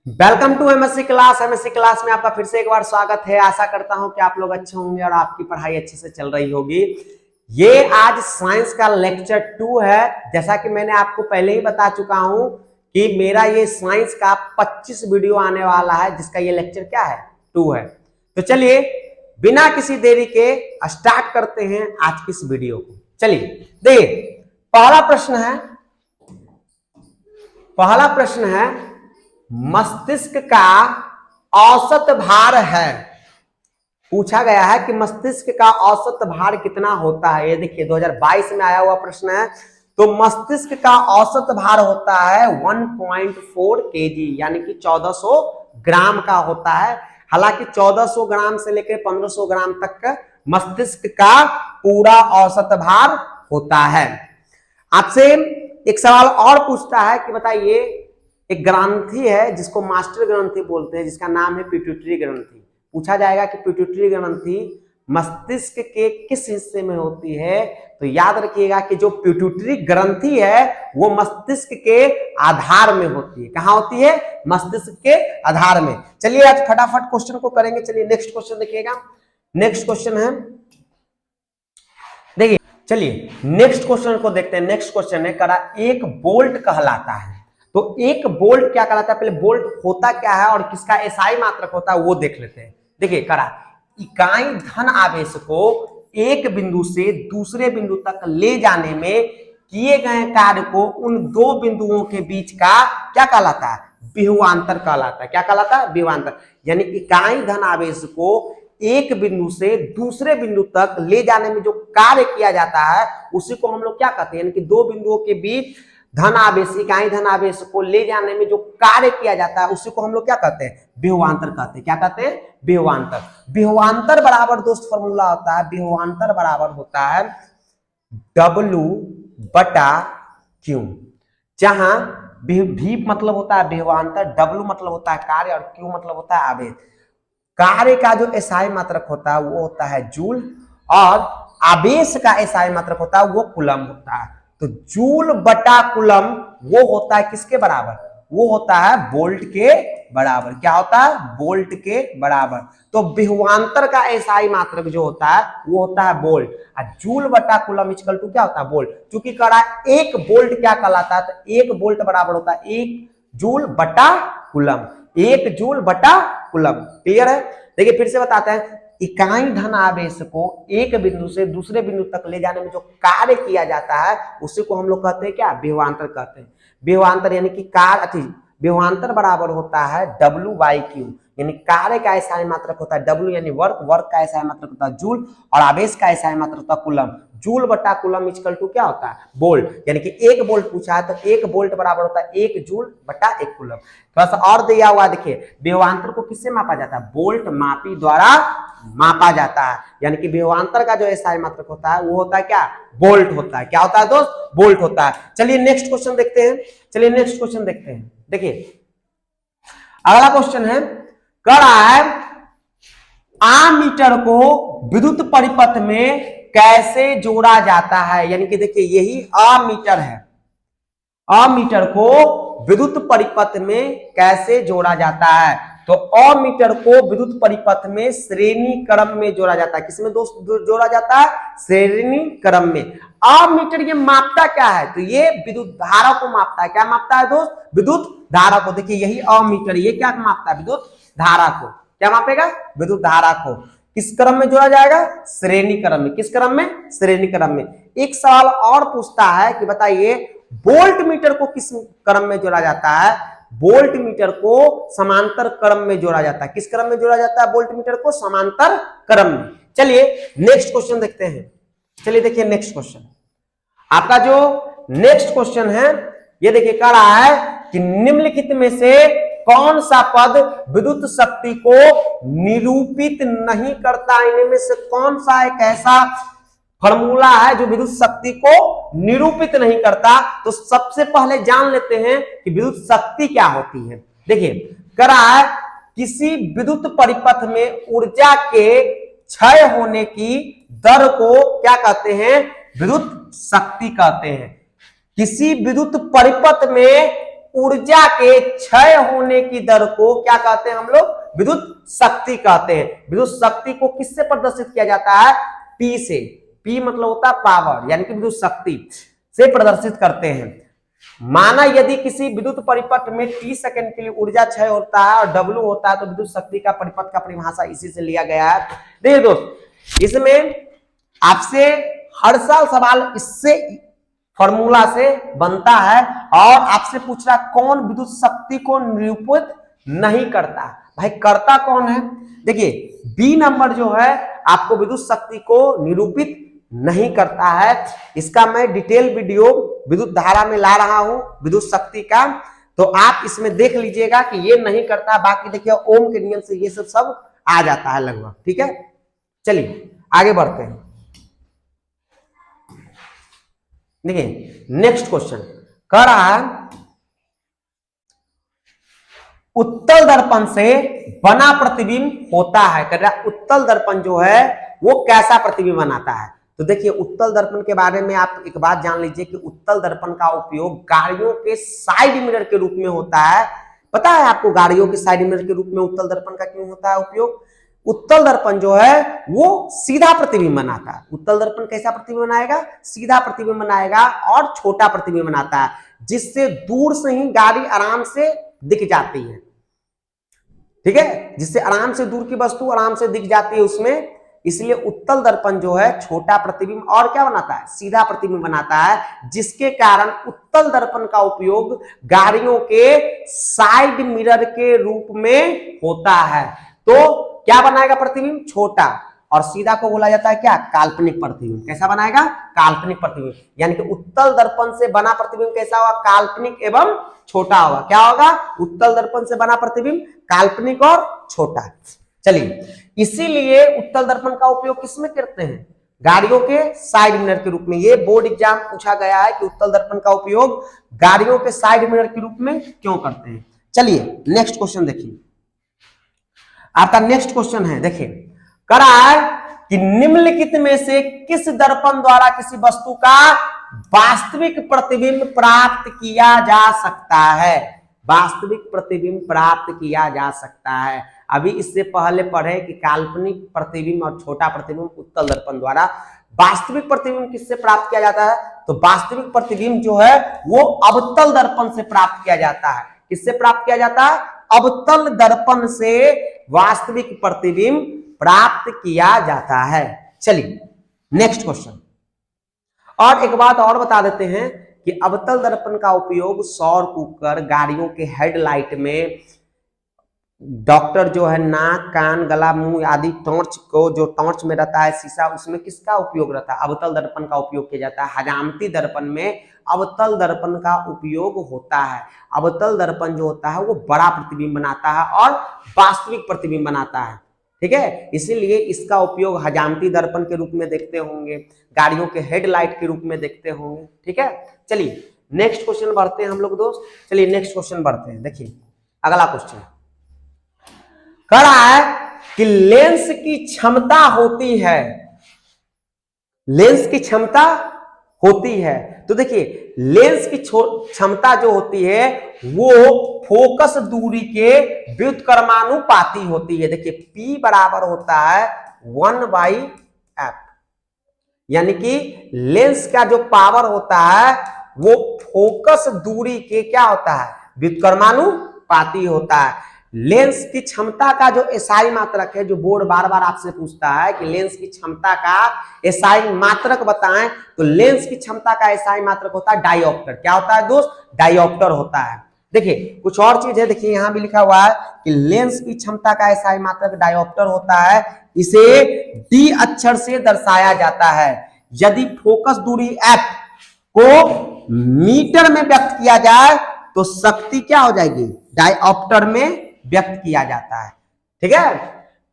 Welcome to MSc class. MSc class में आपका फिर से एक बार स्वागत है। आशा करता हूं कि आप लोग अच्छे होंगे और आपकी पढ़ाई अच्छे से चल रही होगी। ये आज साइंस का लेक्चर 2 है। जैसा कि मैंने आपको पहले ही बता चुका हूं कि मेरा ये साइंस का 25 वीडियो आने वाला है, जिसका ये लेक्चर क्या है, 2 है। तो चलिए बिना किसी देरी के स्टार्ट करते हैं आज की इस वीडियो को। चलिए देखिए, पहला प्रश्न है मस्तिष्क का औसत भार है। पूछा गया है कि मस्तिष्क का औसत भार कितना होता है। ये देखिए 2022 में आया हुआ प्रश्न है। तो मस्तिष्क का औसत भार होता है 1.4 केजी, यानी कि 1400 ग्राम का होता है। हालांकि 1400 ग्राम से लेकर 1500 ग्राम तक का मस्तिष्क का पूरा औसत भार होता है। आपसे एक सवाल और पूछता है कि बताइए, एक ग्रंथि है जिसको मास्टर ग्रंथि बोलते हैं, जिसका नाम है पिट्यूटरी ग्रंथि। पूछा जाएगा कि पिट्यूटरी ग्रंथि मस्तिष्क के किस हिस्से में होती है। तो याद रखिएगा कि जो पिट्यूटरी ग्रंथि है वो मस्तिष्क के आधार में होती है। कहां होती है? मस्तिष्क के आधार में। चलिए आज फटाफट क्वेश्चन को करेंगे। चलिए नेक्स्ट क्वेश्चन देखिएगा। नेक्स्ट क्वेश्चन है, देखिए चलिए नेक्स्ट क्वेश्चन को देखते हैं। नेक्स्ट क्वेश्चन है करा एक बोल्ट कहलाता है। तो एक बोल्ट क्या कहलाता है, पहले बोल्ट होता क्या है और किसका एसआई मात्रक होता है वो देख लेते हैं। देखिए करा इकाई धन आवेश को एक बिंदु से दूसरे बिंदु तक ले जाने में किए गए कार्य को उन दो बिंदुओं के बीच का क्या कहलाता है? विभवांतर कहलाता है। क्या कहलाता है? विभवांतर। यानी इकाई धन आवेश को एक बिंदु से दूसरे बिंदु तक ले जाने में जो कार्य किया जाता है उसी को हम लोग क्या कहते हैं, यानी कि दो बिंदुओं के बीच धन आवेश, इकाई धन आवेश को ले जाने में जो कार्य किया जाता है उसी को हम लोग क्या कहते हैं? विभवांतर कहते हैं। क्या कहते हैं? विभवांतर। विभवांतर बराबर दोस्त फॉर्मूला होता है, विभवांतर बराबर होता है W/Q। जहां V मतलब होता है विभवांतर, W मतलब होता है कार्य और Q मतलब होता है आवेश। कार्य का जो एसआई मात्रक होता है वो होता है जूल और आवेश का एसआई मात्रक होता है वो कूलम होता है। तो जूल बटा कूलम वो होता है किसके बराबर? वो होता है बोल्ट के बराबर। क्या होता है? बोल्ट के बराबर। तो विभवांतर का एसआई मात्रक जो होता है वो होता है बोल्ट और जूल बटा कूलम इक्वल टू क्या होता है? बोल्ट। क्योंकि करा एक बोल्ट क्या कहलाता है, तो एक बोल्ट बराबर होता है 1 जूल बटा कूलम। 1 जूल बटा कूलम। क्लियर है? देखिए फिर से बताते हैं, इकाई धन आवेश को एक बिंदु से दूसरे बिंदु तक ले जाने में जो कार्य किया जाता है उसी को हम लोग कहते हैं क्या? विभवांतर कहते हैं। विभवांतर यानी कि कार्य, विभवांतर बराबर होता है W/Q, यानी कार्य का एसआई मात्रक होता है W यानी वर्क, वर्क का एसआई मात्रक होता है जूल और आवेश का एसआई मात्रक होता है कूलम। जूल बटा कूलम इक्वल टू क्या होता है? बोल्ट। यानी कि एक बोल्ट पूछा है तो एक बोल्ट बराबर होता है 1 जूल बटा 1 कूलम। थोड़ा सा और दिया हुआ देखिए, विभवांतर को किससे मापा जाता है? बोल्ट मापी द्वारा मापा जाता है। यानी कि विभवांतर का जो एसआई मात्रक होता है वो होता है क्या? बोल्ट होता है। क्या होता है दोस्त? बोल्ट होता है। चलिए नेक्स्ट क्वेश्चन देखते हैं। चलिए नेक्स्ट क्वेश्चन देखते हैं। देखिए अगला क्वेश्चन है, कह रहा है आमीटर को विद्युत परिपथ में कैसे जोड़ा जाता है। यानी कि देखिए यही आमीटर है। आमीटर को विद्युत परिपथ में कैसे जोड़ा जाता है? तो अमीटर को विद्युत परिपथ में श्रेणी क्रम में जोड़ा जाता है। किसमें दोस्त जोड़ा जाता है? श्रेणी क्रम में। अमीटर ये मापता क्या है? तो ये विद्युत धारा को मापता है। क्या मापता है दोस्त? विद्युत धारा को। देखिए यही अमीटर ये क्या मापता है? विद्युत धारा को। क्या मापेगा? विद्युत धारा को। किस क्रम में जोड़ा जाएगा? श्रेणी क्रम में। किस क्रम में? श्रेणी क्रम में। एक सवाल और पूछता है कि बताइए वोल्ट मीटर को किस क्रम में जोड़ा जाता है? वोल्ट मीटर को समांतर क्रम में जोड़ा जाता है। किस क्रम में जोड़ा जाता है? वोल्ट मीटर को समांतर क्रम में। चलिए नेक्स्ट क्वेश्चन देखते हैं। चलिए देखिए नेक्स्ट क्वेश्चन, आपका जो नेक्स्ट क्वेश्चन है ये देखिए कह रहा है कि निम्नलिखित में से कौन सा पद विद्युत शक्ति को निरूपित नहीं करता? इनमें से कौन सा एक ऐसा फॉर्मूला है जो विद्युत शक्ति को निरूपित नहीं करता? तो सबसे पहले जान लेते हैं कि विद्युत शक्ति क्या होती है। देखिए कह रहा है किसी विद्युत परिपथ में ऊर्जा के क्षय होने की दर को क्या कहते हैं? विद्युत शक्ति कहते हैं। किसी विद्युत परिपथ में ऊर्जा के क्षय होने की दर को क्या कहते हैं हम लोग? विद्युत शक्ति कहते हैं। विद्युत शक्ति को किससे प्रदर्शित किया जाता है? P से। P मतलब होता है पावर, यानी कि विद्युत शक्ति से प्रदर्शित करते हैं। माना यदि किसी विद्युत परिपथ में t सेकंड के लिए ऊर्जा क्षय होता है और W होता है, तो विद्युत शक्ति का परिपथ का परिभाषा इसी से लिया गया है। देखिए दोस्त, इसमें आपसे हर साल सवाल इससे फॉर्मूला से बनता है और आपसे पूछ रहा कौन विद्युत शक्ति को निरूपित नहीं करता। भाई करता कौन है? देखिए बी नंबर जो है आपको विद्युत शक्ति को निरूपित नहीं करता है। इसका मैं डिटेल वीडियो विद्युत धारा में ला रहा हूं विद्युत शक्ति का, तो आप इसमें देख लीजिएगा कि ये नहीं करता। बाकी देखिए ओम के नियम से ये सब आ जाता है लगभग। ठीक है, चलिए आगे बढ़ते हैं। देखिए नेक्स्ट क्वेश्चन कह रहा है उत्तल दर्पण से बना प्रतिबिंब होता है। कह रहा उत्तल दर्पण जो है वो कैसा प्रतिबिंब बनाता है। तो देखिए उत्तल दर्पण के बारे में आप एक बात जान लीजिए कि उत्तल दर्पण का उपयोग गाड़ियों के साइड मिरर के रूप में होता है। पता है आपको गाड़ियों के साइड मिरर के रूप में उत्तल दर्पण का क्यों होता है उपयोग? उत्तल दर्पण जो है वो सीधा प्रतिबिंब बनाता है। उत्तल दर्पण कैसा प्रतिबिंब बनाएगा? सीधा प्रतिबिंब बनाएगा और छोटा प्रतिबिंब बनाता है, जिससे दूर से ही गाड़ी आराम से दिख जाती है। ठीक है, जिससे आराम से दूर की वस्तु आराम से दिख जाती है उसमें। इसलिए उत्तल दर्पण जो है छोटा प्रतिबिंब और क्या बनाता है? सीधा प्रतिबिंब बनाता है, जिसके कारण उत्तल दर्पण का उपयोग गाड़ियों के साइड मिरर के रूप में होता है। तो क्या बनाएगा प्रतिबिंब? छोटा। और सीधा को बोला जाता है क्या? काल्पनिक प्रतिबिंब। कैसा बनाएगा? काल्पनिक प्रतिबिंब। यानी कि उत्तल दर्पण से बना प्रतिबिंब कैसा होगा? काल्पनिक एवं छोटा होगा। क्या होगा? उत्तल दर्पण से बना प्रतिबिंब काल्पनिक और छोटा। चलिए, इसीलिए उत्तल दर्पण का उपयोग किसमें करते हैं? गाड़ियों के साइड मिरर के रूप में। ये बोर्ड एग्जाम पूछा गया है कि उत्तल दर्पण का उपयोग गाड़ियों के साइड मिरर के रूप में क्यों करते हैं। चलिए नेक्स्ट क्वेश्चन देखिए। आपका नेक्स्ट क्वेश्चन है, देखिए कह रहा है कि निम्नलिखित में से किस दर्पण द्वारा किसी वस्तु का वास्तविक प्रतिबिंब प्राप्त किया जा सकता है? वास्तविक प्रतिबिंब प्राप्त किया जा सकता है। अभी इससे पहले पढ़े कि काल्पनिक प्रतिबिंब और छोटा प्रतिबिंब उत्तल दर्पण द्वारा। वास्तविक प्रतिबिंब किससे प्राप्त किया जाता है? तो वास्तविक प्रतिबिंब जो है वो अवतल दर्पण से प्राप्त किया जाता है। किससे प्राप्त किया जाता है? अवतल दर्पण से वास्तविक प्रतिबिंब प्राप्त किया जाता है। चलिए नेक्स्ट क्वेश्चन। और एक बात और बता देते हैं कि अवतल दर्पण का उपयोग सौर कुकर, गाड़ियों के हेडलाइट में, डॉक्टर जो है नाक, कान, गला, मुंह आदि टॉर्च को, जो टॉर्च में रहता है शीशा, उसमें किसका उपयोग रहता है? अवतल दर्पण का उपयोग किया जाता है। हजामती दर्पण में अवतल दर्पण का उपयोग होता है। अवतल दर्पण जो होता है वो बड़ा प्रतिबिंब बनाता है और वास्तविक प्रतिबिंब बनाता है। ठीक है, इसीलिए इसका उपयोग हजामती दर्पण के रूप में देखते होंगे, गाड़ियों के हेडलाइट के रूप में देखते होंगे। ठीक है, चलिए नेक्स्ट क्वेश्चन बढ़ते हैं हम लोग दोस्त। चलिए नेक्स्ट क्वेश्चन बढ़ते हैं। देखिए अगला क्वेश्चन कह रहा है कि लेंस की क्षमता होती है, लेंस की क्षमता होती है। तो देखिए लेंस की क्षमता जो होती है वो फोकस दूरी के व्युत्क्रमानुपाती होती है। देखिए P बराबर होता है 1/f, यानी कि लेंस का जो पावर होता है वो फोकस दूरी के क्या होता है? व्युत्क्रमानुपाती होता है। लेंस की क्षमता का जो एसआई मात्रक है, जो बोर्ड बार बार आपसे पूछता है कि लेंस की क्षमता का एसआई मात्रक बताएं, तो लेंस की क्षमता का एसआई मात्रक होता है डायोप्टर। क्या होता है दोस्त? डायोप्टर होता है। देखिए कुछ और चीज है, देखिए यहां भी लिखा हुआ है कि लेंस की क्षमता का एसआई मात्रक डायोप्टर होता है। इसे डी अक्षर से दर्शाया जाता है। यदि फोकस दूरी f को मीटर में व्यक्त किया जाए तो शक्ति क्या हो जाएगी? डायोप्टर में व्यक्त किया जाता है। ठीक है,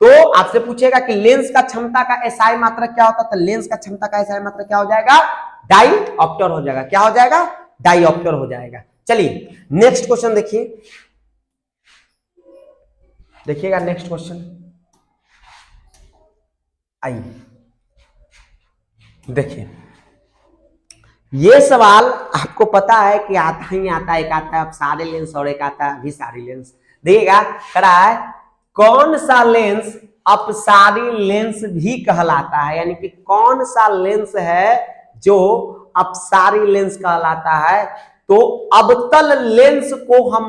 तो आपसे पूछेगा कि लेंस का क्षमता का एसआई मात्रक क्या होता है, तो लेंस का क्षमता का एसआई मात्रक क्या हो जाएगा? डायोप्टर हो जाएगा। क्या हो जाएगा? डायोप्टर हो जाएगा। चलिए नेक्स्ट क्वेश्चन देखिए, देखिएगा नेक्स्ट क्वेश्चन। आइए देखिए, ये सवाल आपको पता है कि आता ही आता है, एक आता है अपसारी लेंस और एक आता है अभिसारी लेंस। देखिएगा करा है कौन सा लेंस अपसारी लेंस भी कहलाता है, यानी कि कौन सा लेंस है जो अपसारी लेंस कहलाता है। तो अवतल लेंस को हम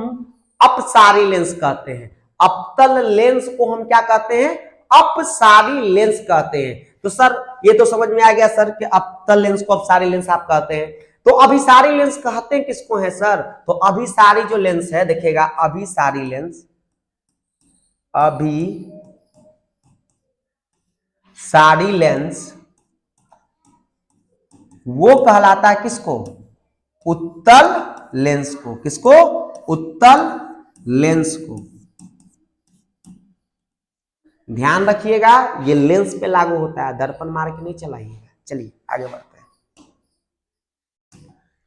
अपसारी लेंस कहते हैं, अवतल लेंस को हम क्या कहते हैं, अपसारी लेंस कहते हैं। तो सर ये तो समझ में आ गया सर कि अवतल लेंस को अपसारी लेंस आप कहते हैं। तो अभिसारी लेंस कहते हैं किसको है सर, तो अभिसारी जो लेंस है देखिएगा, अभिसारी लेंस, अभिसारी लेंस वो कहलाता है किसको, उत्तल लेंस को। किसको, उत्तल लेंस को। ध्यान रखिएगा ये लेंस पे लागू होता है, दर्पण मार के नहीं चलाइएगा। चलिए आगे बढ़ते हैं,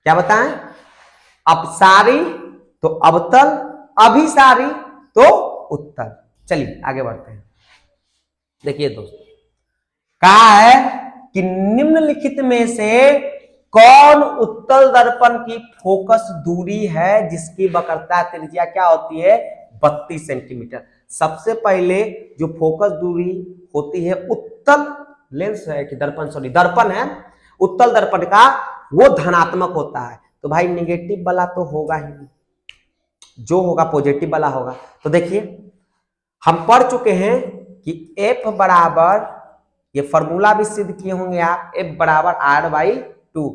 क्या बताएं, अपसारी तो अवतल, अभिसारी तो उत्तल। चलिए आगे बढ़ते हैं। देखिए दोस्तों कहा है कि निम्नलिखित में से कौन उत्तल दर्पण की फोकस दूरी है जिसकी वक्रता त्रिज्या क्या होती है, 32 सेंटीमीटर। सबसे पहले जो फोकस दूरी होती है उत्तल लेंस है कि दर्पण, सॉरी दर्पण है, उत्तल दर्पण का वो धनात्मक होता है। तो भाई निगेटिव वाला तो होगा ही, जो होगा पॉजिटिव वाला होगा। तो देखिए हम पढ़ चुके हैं कि F बराबर, ये फॉर्मूला भी सिद्ध किए होंगे आप, F बराबर R/2,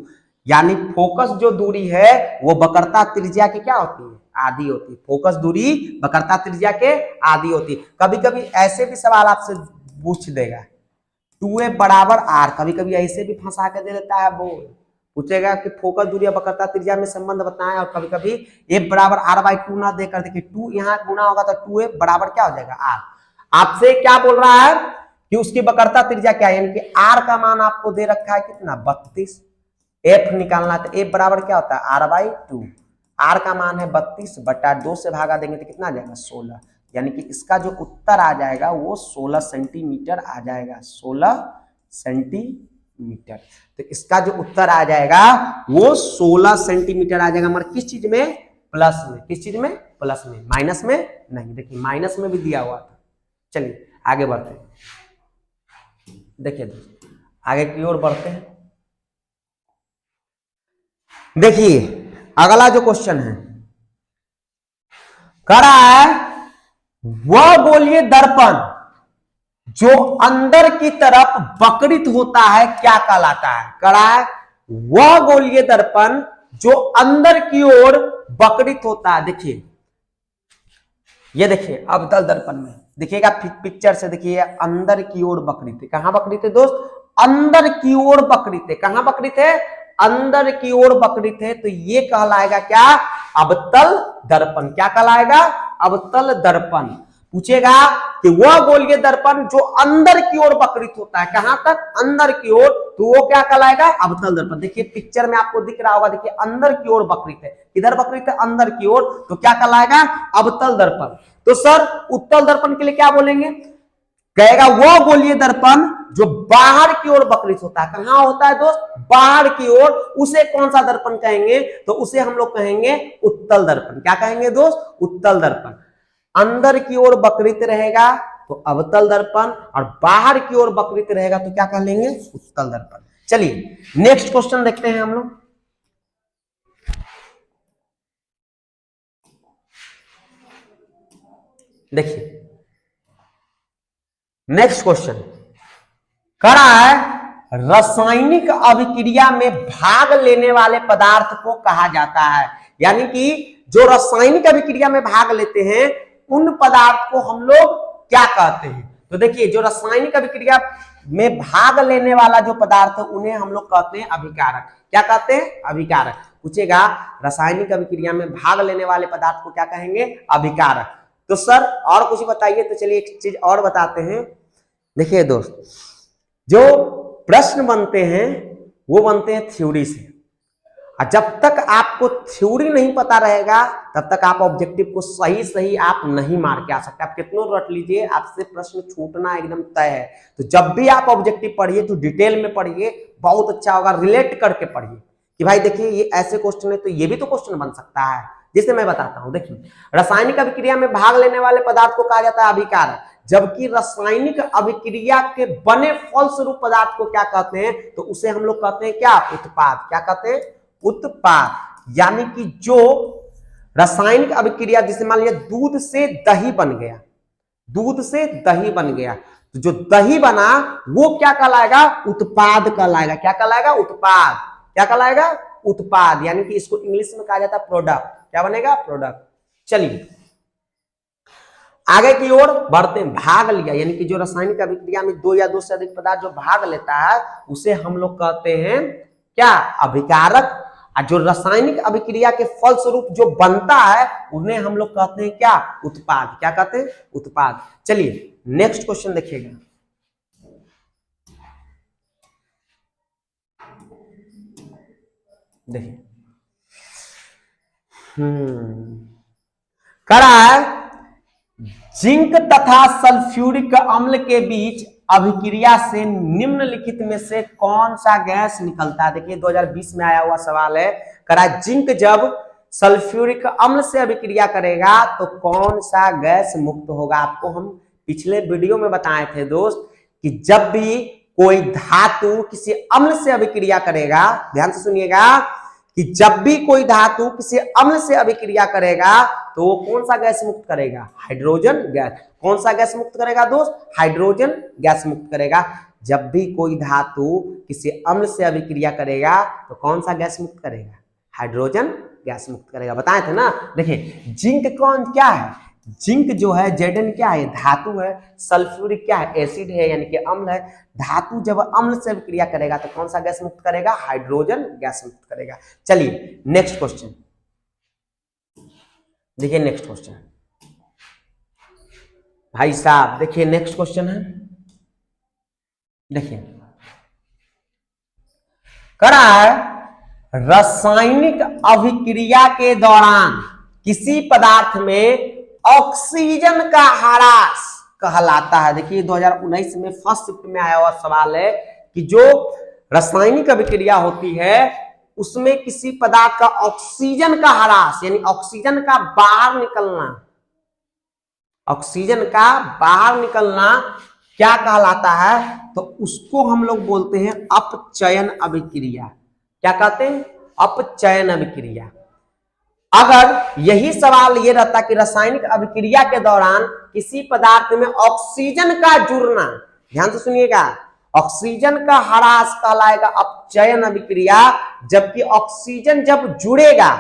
यानी फोकस जो दूरी है वो वक्रता त्रिज्या की क्या होती है, आधी होती है। फोकस दूरी वक्रता त्रिज्या के आधी होती है। कभी कभी ऐसे भी सवाल आपसे पूछ देगा 2F बराबर R, कभी कभी ऐसे भी फंसा के दे देता है, वो पूछेगा कि फोकस दूरी वक्रता त्रिज्या में संबंध बताएं, और कभी कभी F बराबर R/2 ना देकर, देखिए 2 यहाँ गुना होगा तो 2F बराबर क्या हो जाएगा R। आपसे क्या बोल रहा है कि उसकी वक्रता त्रिज्या क्या है, यानी कि R का मान आपको दे रखा है कितना, 32। F निकालना तो F बराबर क्या होता है, R/2। R का मान है 32 बटा 2 से भागा देंगे तो कितना आ जाएगा, 16। यानी कि इसका जो उत्तर आ जाएगा वो 16 सेंटीमीटर आ जाएगा, 16 सेंटीमीटर। तो इसका जो उत्तर आ जाएगा वो 16 सेंटीमीटर आ जाएगा, मगर किस चीज में, प्लस में। किस चीज में, प्लस में, माइनस में नहीं। देखिए माइनस में भी दिया हुआ था। चलिए आगे बढ़ते हैं। देखिए दोस्तों आगे की ओर बढ़ते हैं। देखिए अगला जो क्वेश्चन है कह रहा है वह गोलीय दर्पण जो अंदर की तरफ वक्रित होता है क्या कहलाता है। कह रहा है वह गोलीय दर्पण जो अंदर की ओर वक्रित होता है। देखिए ये देखिए अवतल दर्पण में देखिएगा, पिक्चर से देखिए अंदर की ओर वक्रित है। कहां वक्रित है दोस्त, अंदर की ओर वक्रित है। कहां वक्रित है, अंदर की ओर वक्रित है। तो ये कहलाएगा क्या, अवतल दर्पण। क्या कहलाएगा, अवतल दर्पण। पूछेगा कि वह गोलीय दर्पण जो अंदर की ओर वक्रित होता है, कहां तक, अंदर की ओर, तो वो क्या कहलाएगा, अवतल दर्पण। देखिए पिक्चर में आपको दिख रहा होगा, देखिए अंदर की ओर वक्रित है, किधर वक्रित है, अंदर की ओर, तो क्या कहलाएगा, अवतल दर्पण। तो सर उत्तल दर्पण के लिए क्या बोलेंगे, कहेगा वह गोलीय दर्पण जो बाहर की ओर वक्रित होता है। कहां होता है दोस्त, बाहर की ओर, उसे कौन सा दर्पण कहेंगे, तो उसे हम लोग कहेंगे उत्तल दर्पण। क्या कहेंगे दोस्त, उत्तल दर्पण। अंदर की ओर वक्रित रहेगा तो अवतल दर्पण, और बाहर की ओर वक्रित रहेगा तो क्या कह लेंगे, उत्तल दर्पण। चलिए नेक्स्ट क्वेश्चन देखते हैं हम लोग। देखिए नेक्स्ट क्वेश्चन कह रहा है रासायनिक अभिक्रिया में भाग लेने वाले पदार्थ को कहा जाता है। यानी कि जो रासायनिक अभिक्रिया में भाग लेते हैं उन पदार्थ को हम लोग क्या कहते हैं। तो देखिए जो रासायनिक अभिक्रिया में भाग लेने वाला जो पदार्थ है उन्हें हम लोग कहते हैं अभिकारक। क्या कहते हैं, अभिकारक। पूछेगा रासायनिक अभिक्रिया में भाग लेने वाले पदार्थ को क्या कहेंगे, अभिकारक। तो सर और कुछ बताइए, तो चलिए एक चीज और बताते हैं। देखिए दोस्त जो प्रश्न बनते हैं वो बनते हैं थ्योरी से, और जब तक आपको थ्योरी नहीं पता रहेगा तब तक आप ऑब्जेक्टिव को सही सही आप नहीं मार के आ सकते। आप कितनों रट लीजिए, आपसे प्रश्न छूटना एकदम तय है। तो जब भी आप ऑब्जेक्टिव पढ़िए तो डिटेल में पढ़िए, बहुत अच्छा होगा, रिलेट करके पढ़िए। कि भाई देखिए ये ऐसे क्वेश्चन है तो ये भी तो क्वेश्चन बन सकता है। जैसे मैं बताता हूं, देखिए रासायनिक अभिक्रिया में भाग लेने वाले पदार्थ को कहा जाता है अभिकारक, जबकि रासायनिक अभिक्रिया के बने फलस्वरूप पदार्थ को क्या कहते हैं, तो उसे हम लोग कहते हैं क्या, उत्पाद। क्या कहते हैं, उत्पाद। यानी कि जो रासायनिक अभिक्रिया, जैसे मान लिया दूध से दही बन गया, दूध से दही बन गया, तो जो दही बना वो क्या कहलाएगा, उत्पाद कहलाएगा। क्या कहलाएगा, उत्पाद। क्या कहलाएगा, उत्पाद। यानी कि इसको इंग्लिश में कहा जाता है प्रोडक्ट। क्या बनेगा, प्रोडक्ट। चलिए आगे की ओर बढ़ते हैं। भाग लिया यानी कि जो रासायनिक अभिक्रिया में दो या दो से अधिक पदार्थ जो भाग लेता है उसे हम लोग कहते हैं क्या, अभिकारक। और जो रासायनिक अभिक्रिया के फलस्वरूप जो बनता है उन्हें हम लोग कहते हैं क्या, उत्पाद। क्या कहते हैं, उत्पाद। चलिए नेक्स्ट क्वेश्चन देखिएगा। देखिए करा है जिंक तथा सल्फ्यूरिक अम्ल के बीच अभिक्रिया से निम्नलिखित में से कौन सा गैस निकलता है। देखिए 2020 में आया हुआ सवाल है। करा जिंक जब सल्फ्यूरिक अम्ल से अभिक्रिया करेगा तो कौन सा गैस मुक्त होगा। आपको हम पिछले वीडियो में बताए थे दोस्त कि जब भी कोई धातु किसी अम्ल से अभिक्रिया करेगा, ध्यान से सुनिएगा, कि जब भी कोई धातु किसी अम्ल से अभिक्रिया करेगा तो वो कौन सा गैस मुक्त करेगा, हाइड्रोजन गैस। कौन सा गैस मुक्त करेगा दोस्त, हाइड्रोजन गैस मुक्त करेगा। जब भी कोई धातु किसी अम्ल से अभिक्रिया करेगा तो कौन सा गैस मुक्त करेगा, हाइड्रोजन गैस मुक्त करेगा। बताए थे ना। देखिए जिंक कौन क्या है, जिंक जो है Zn क्या है, धातु है। सल्फ्यूरिक क्या है, एसिड है यानी कि अम्ल है। धातु जब अम्ल से अभिक्रिया करेगा तो कौन सा गैस मुक्त करेगा, हाइड्रोजन गैस मुक्त करेगा। चलिए नेक्स्ट क्वेश्चन देखिए। नेक्स्ट क्वेश्चन भाई साहब, देखिए नेक्स्ट क्वेश्चन है। देखिए करा है रासायनिक अभिक्रिया के दौरान किसी पदार्थ में ऑक्सीजन का ह्रास कहलाता है। देखिए 2019 में फर्स्ट शिफ्ट में आया हुआ सवाल है कि जो रासायनिक अभिक्रिया होती है उसमें किसी पदार्थ का ऑक्सीजन का ह्रास यानी ऑक्सीजन का बाहर निकलना, ऑक्सीजन का बाहर निकलना क्या कहलाता है, तो उसको हम लोग बोलते हैं अपचयन अभिक्रिया। क्या कहते हैं, अपचयन अभिक्रिया। अगर यही सवाल ये रहता कि रासायनिक अभिक्रिया के दौरान किसी पदार्थ में ऑक्सीजन का जुड़ना, ध्यान से सुनिएगा, ऑक्सीजन का ह्रास कहलाएगा अपचयन अभिक्रिया। जबकि ऑक्सीजन जब जुड़ेगा,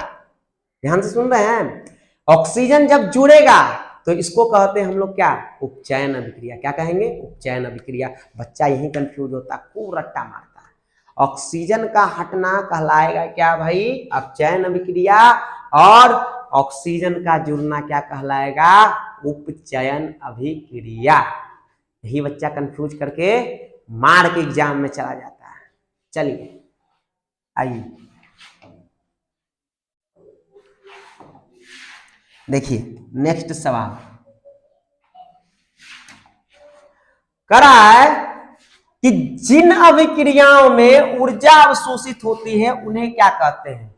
ध्यान से सुन रहे हैं, ऑक्सीजन जब जुड़ेगा तो इसको कहते हैं हम लोग क्या, उपचयन अभिक्रिया। क्या कहेंगे, उपचयन अभिक्रिया। बच्चा यही कंफ्यूज होता, खूब रट्टा मारता है। ऑक्सीजन का हटना कहलाएगा क्या भाई, अपचयन अभिक्रिया, और ऑक्सीजन का जुड़ना क्या कहलाएगा, उपचयन अभिक्रिया। यही बच्चा कंफ्यूज करके मार के एग्जाम में चला जाता है। चलिए आइए देखिए नेक्स्ट सवाल करा है कि जिन अभिक्रियाओं में ऊर्जा अवशोषित होती है उन्हें क्या कहते हैं।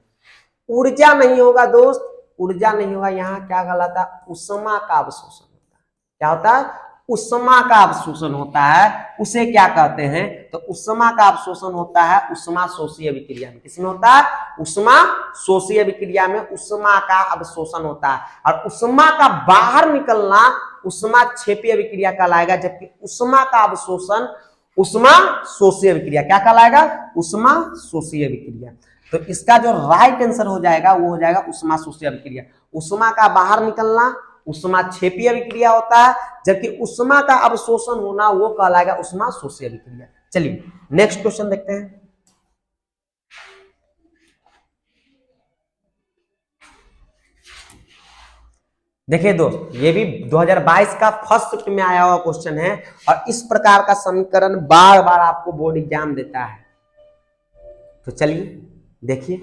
ऊर्जा नहीं होगा दोस्त, ऊर्जा नहीं होगा, यहाँ क्या कहलाता है, उष्मा का अवशोषण होता है। क्या होता है, उष्मा का अवशोषण होता है, उसे क्या कहते हैं, तो उष्मा का अवशोषण होता है उष्मा शोषी अभिक्रिया में। किसमें होता है, उष्मा शोषी अभिक्रिया में उष्मा का अवशोषण होता है। और उष्मा का बाहर निकलना उष्मा क्षेपी अभिक्रिया कहलाएगा, जबकि उष्मा का अवशोषण उष्मा शोषी अभिक्रिया क्या कहलाएगा, उष्मा शोषी अभिक्रिया। तो इसका जो राइट आंसर हो जाएगा वो हो जाएगा उष्मा शोषी अभिक्रिया। उष्मा का बाहर निकलना उष्मा क्षेपी अभिक्रिया होता है, जबकि उष्मा का अवशोषण होना वो कहलाएगा उष्मा शोषी अभिक्रिया। चलिए नेक्स्ट क्वेश्चन देखते हैं। देखिए दोस्त ये भी 2022 का फर्स्ट शिफ्ट में आया हुआ क्वेश्चन है, और इस प्रकार का समीकरण बार बार आपको बोर्ड एग्जाम देता है। तो चलिए देखिए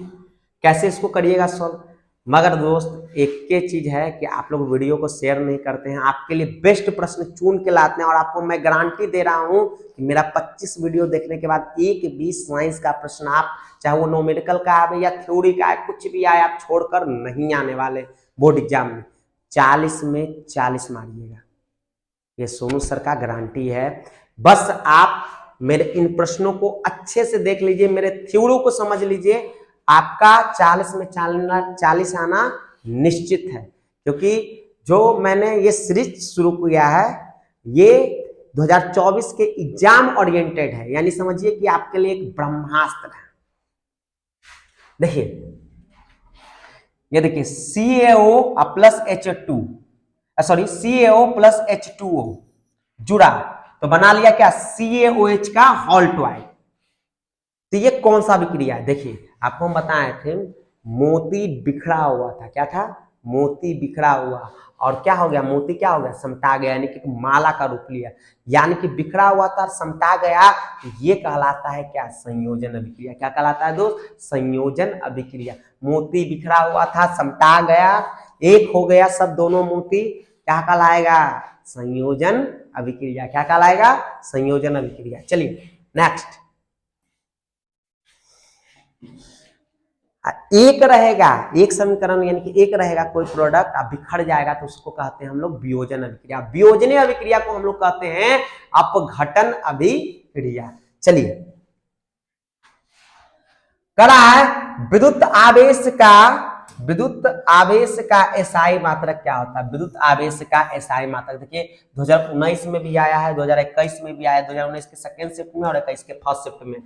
कैसे इसको करिएगा सॉल्व। मगर दोस्त एक के चीज है कि आप लोग वीडियो को शेयर नहीं करते हैं। आपके लिए बेस्ट प्रश्न चुन के लाते हैं और आपको मैं गारंटी दे रहा हूं कि मेरा 25 वीडियो देखने के बाद एक भी साइंस का प्रश्न आप, चाहे वो न्यूमेरिकल का आए या थ्योरी का आए, कुछ भी आए, आप छोड़कर नहीं आने वाले बोर्ड एग्जाम में। 40 में 40 मारिएगा, ये सोनू सर का गारंटी है। बस आप मेरे इन प्रश्नों को अच्छे से देख लीजिए, मेरे थ्योरी को समझ लीजिए, आपका 40 में 40 आना निश्चित है। क्योंकि जो मैंने ये सीरीज शुरू किया है ये 2024 के एग्जाम ओरिएंटेड है, यानी समझिए कि आपके लिए एक ब्रह्मास्त्र है। देखिए ये देखिए CaO plus H2 sorry CaO plus H2O जुड़ा तो बना लिया क्या, CaOH का हॉल्टवाइड। तो ये कौन सा विक्रिया है? देखिए आपको हम बताए थे मोती बिखरा हुआ था, क्या था? मोती बिखरा हुआ, और क्या हो गया? मोती क्या हो गया? समटा गया, यानी कि माला का रूप लिया, यानी कि बिखरा हुआ था, समटा गया। ये कहलाता है क्या? संयोजन अभिक्रिया। क्या कहलाता है दोस्त? संयोजन अभिक्रिया। मोती बिखरा हुआ था, समटा गया, एक हो गया सब दोनों मोती, क्या कहलाएगा? संयोजन अभिक्रिया। क्या कहलाएगा? संयोजन अभिक्रिया। चलिए नेक्स्ट, एक रहेगा, एक समीकरण यानी कि एक रहेगा कोई प्रोडक्ट, अब बिखर जाएगा तो उसको कहते हैं हम लोग वियोजन अभिक्रिया। वियोजनीय अभिक्रिया को हम लोग कहते हैं अपघटन अभिक्रिया। चलिए करा है विद्युत आवेश का एसआई मात्रक क्या होता है? विद्युत आवेश का एसआई मात्रक देखिए 2019 में भी आया है, 2021 में भी आया, 2019 के सेकेंड शिफ्ट में और 21 के फर्स्ट शिफ्ट में।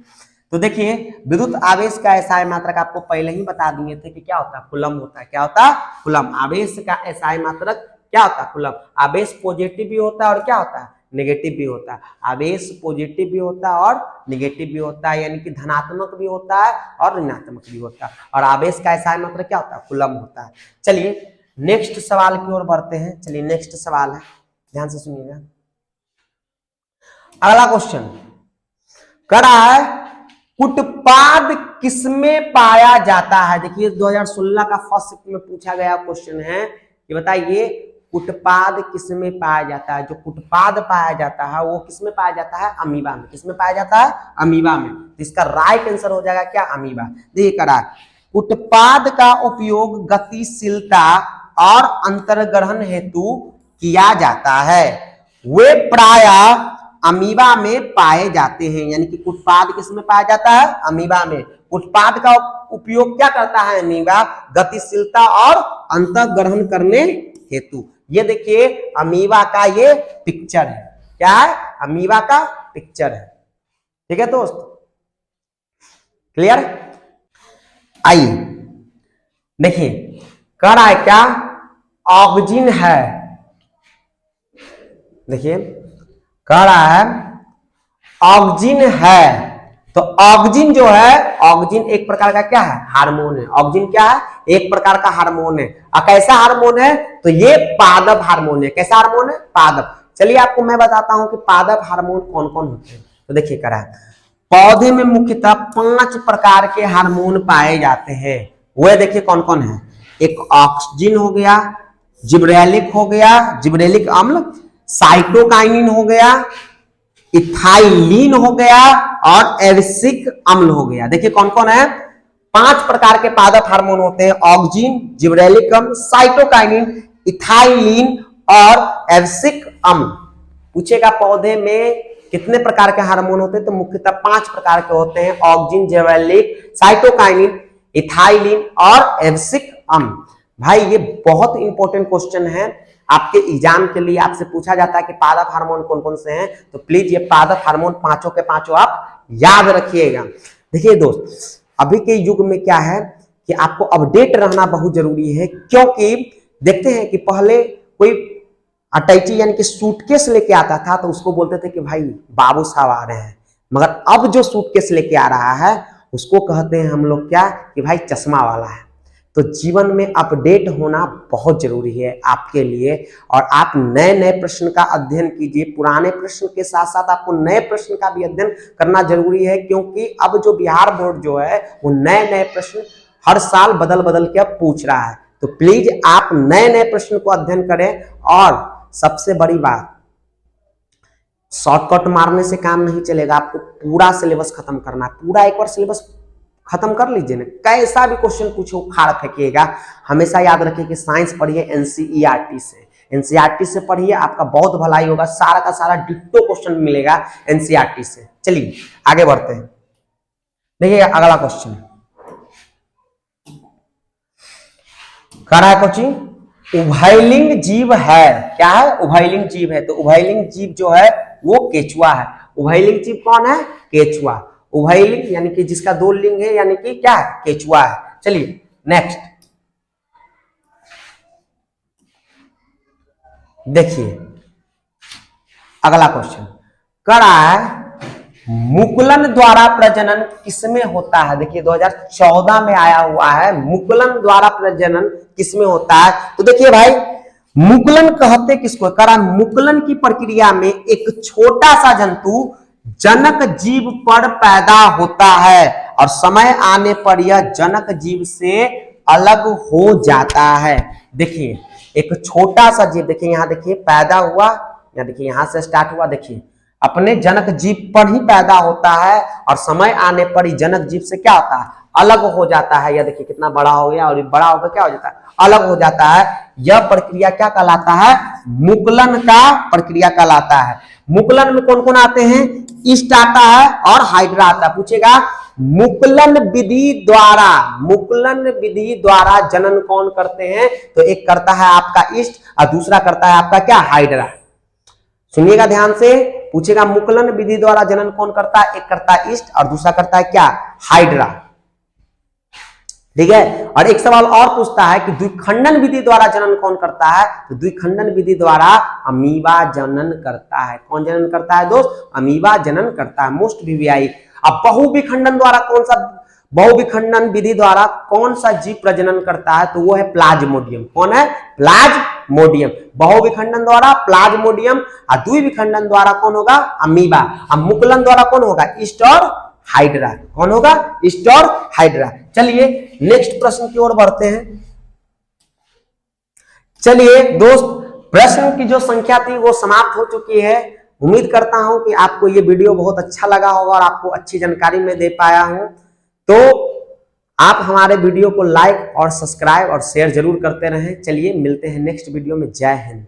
तो देखिए विद्युत आवेश का एसआई मात्रक आपको पहले ही बता दिए थे कि क्या होता है? कूलम होता है। क्या होता है? कूलम। आवेश का एसआई मात्रक क्या होता है? कूलम। आवेश पॉजिटिव भी होता है और क्या होता है? नेगेटिव भी होता है। आवेश पॉजिटिव भी होता है और नेगेटिव भी होता है, यानी कि धनात्मक भी होता है और ऋणात्मक भी होता है। और आवेश का एसआई मात्रक क्या होता है? कूलम होता है। चलिए नेक्स्ट सवाल की ओर बढ़ते हैं। चलिए नेक्स्ट सवाल है, ध्यान से सुनिएगा। अगला क्वेश्चन करा है कुटपाद किसमें पाया जाता है? देखिए 2016 का फर्स्ट शिफ्ट में पूछा गया क्वेश्चन है कि बताइए कुटपाद किसमें पाया जाता है? जो कुटपाद पाया जाता है वो किसमें पाया जाता है? अमीबा में। किसमें पाया जाता है? अमीबा में। तो इसका राइट आंसर हो जाएगा क्या? अमीबा। देखिए करा कुटपाद का उपयोग गतिशीलता और अंतर्ग्रहण हेतु किया जाता है। वे प्रायः अमीबा में पाए जाते हैं, यानी कि कुटपाद किसमें पाया जाता है? अमीबा में। कुटपाद का उपयोग क्या करता है अमीबा? गतिशीलता और अंतर्ग्रहण करने हेतु। ये देखिए अमीबा का ये पिक्चर है। क्या है? अमीबा का पिक्चर है। ठीक है दोस्त, क्लियर? आइए देखिए कह रहा है क्या? ऑक्सीजन है। देखिए कह रहा है ऑक्सीजन है, तो ऑक्सीजन जो है, ऑक्सीजन एक प्रकार का क्या है? हार्मोन है। ऑक्सीजन क्या है? एक प्रकार का हार्मोन है। और कैसा हार्मोन है? तो ये पादप हार्मोन है। कैसा हार्मोन है? पादप। चलिए आपको मैं बताता हूं कि पादप हार्मोन कौन कौन होते हैं। तो देखिए कह रहा है पौधे में मुख्यतः 5 प्रकार के हार्मोन पाए जाते हैं। वह देखिए कौन कौन है? एक ऑक्सीजन हो गया, जिब्रेलिक हो गया, जिब्रेलिक अम्ल, साइटोकाइनिन हो गया, इथाइलिन हो गया और एब्सिक अम्ल हो गया। देखिए कौन कौन है? 5 प्रकार के पादप हार्मोन होते हैं। ऑक्सीजन, जिब्रेलिक अम्ल, साइटोकाइनिन, इथाइलिन और एब्सिक अम्ल। पूछेगा पौधे में कितने प्रकार के हार्मोन होते हैं? तो मुख्यतः 5 प्रकार के होते हैं। ऑक्सीजन, जिब्रेलिक, साइटोकाइनिन, इथाइलिन और एब्सिक अम्ल। भाई ये बहुत इंपॉर्टेंट क्वेश्चन है आपके एग्जाम के लिए। आपसे पूछा जाता है कि पादप हार्मोन कौन कौन से हैं, तो प्लीज ये पादप हार्मोन पांचों के पांचों आप याद रखिएगा। देखिए दोस्त अभी के युग में क्या है कि आपको अपडेट रहना बहुत जरूरी है, क्योंकि देखते हैं कि पहले कोई अटैची यानी कि सूटकेस लेके आता था तो उसको बोलते थे कि भाई बाबू साहब आ रहे हैं, मगर अब जो सूटकेस लेके आ रहा है उसको कहते हैं हम लोग क्या कि भाई चश्मा वाला है। तो जीवन में अपडेट होना बहुत जरूरी है आपके लिए, और आप नए नए प्रश्न का अध्ययन कीजिए। पुराने प्रश्न के साथ साथ आपको नए प्रश्न का भी अध्ययन करना जरूरी है, क्योंकि अब जो बिहार बोर्ड जो है वो नए नए प्रश्न हर साल बदल बदल के अब पूछ रहा है। तो प्लीज आप नए नए प्रश्न को अध्ययन करें। और सबसे बड़ी बात, शॉर्टकट मारने से काम नहीं चलेगा, आपको पूरा सिलेबस खत्म करना है। पूरा एक बार सिलेबस खत्म कर लीजिए ना, कैसा भी क्वेश्चन पूछो उखाड़ फेंकिएगा। हमेशा याद रखिए कि साइंस पढ़िए एनसीईआरटी से, एनसीईआरटी से पढ़िए, आपका बहुत भलाई होगा। सारा का सारा डिट्टो क्वेश्चन मिलेगा एनसीईआरटी से। चलिए आगे बढ़ते हैं। देखिए अगला क्वेश्चन कह रहा है कोचिंग, उभयलिंग जीव है। क्या है? उभयलिंग जीव है। तो उभयलिंग जीव जो है वो केचुआ है। उभयलिंग जीव कौन है? केचुआ। उभयलिंग यानी कि जिसका दो लिंग है, यानी कि क्या है? केचुआ है। चलिए नेक्स्ट देखिए अगला क्वेश्चन कह रहा है, मुकुलन द्वारा प्रजनन किसमें होता है? देखिए 2014 में आया हुआ है, मुकुलन द्वारा प्रजनन किसमें होता है? तो देखिए भाई, मुकुलन कहते किसको? कह रहा मुकुलन की प्रक्रिया में एक छोटा सा जंतु जनक जीव पर पैदा होता है और समय आने पर यह जनक जीव से अलग हो जाता है। देखिए एक छोटा सा जीव, देखिए यहां देखिए पैदा हुआ, या देखिए यहां से स्टार्ट हुआ, देखिए अपने जनक जीव पर ही पैदा होता है और समय आने पर ही जनक जीव से क्या होता है? अलग हो जाता है। यह देखिए कितना बड़ा हो गया, और बड़ा होकर क्या हो जाता है? अलग हो जाता है। यह प्रक्रिया क्या कहलाता है? मुकुलन का प्रक्रिया कहलाता है। मुकुलन में कौन कौन आते हैं? ईस्ट आता है और हाइड्रा आता है। पूछेगा मुकुलन विधि द्वारा, मुकुलन विधि द्वारा जनन कौन करते हैं? तो एक करता है आपका ईस्ट और दूसरा करता है आपका क्या? हाइड्रा। सुनिएगा ध्यान से, पूछेगा मुकुलन विधि द्वारा जनन कौन करता है? एक करता है ईस्ट और दूसरा करता है क्या? हाइड्रा। ठीक है। और एक सवाल और पूछता है कि द्विखंडन विधि द्वारा जनन कौन करता है? तो द्विखंडन विधि द्वारा अमीबा जनन करता है। कौन जनन करता है दोस्त? अमीबा जनन करता है। Most VVI. अब बहुविखंडन द्वारा कौन सा, बहुविखंडन विधि द्वारा कौन सा जीव प्रजनन करता है? तो वो है प्लाज्मोडियम। कौन है? प्लाज्मोडियम। बहुविखंडन द्वारा प्लाज्मोडियम और द्विविखंडन द्वारा कौन होगा? अमीबा। अब मुकुलन द्वारा कौन होगा? ईस्ट और हाइड्रा। कौन होगा? ईस्ट और हाइड्रा। चलिए नेक्स्ट प्रश्न की ओर बढ़ते हैं। चलिए दोस्त, प्रश्न की जो संख्या थी वो समाप्त हो चुकी है। उम्मीद करता हूं कि आपको ये वीडियो बहुत अच्छा लगा होगा और आपको अच्छी जानकारी मैं दे पाया हूं। तो आप हमारे वीडियो को लाइक और सब्सक्राइब और शेयर जरूर करते रहें। चलिए मिलते हैं नेक्स्ट वीडियो में। जय हिंद।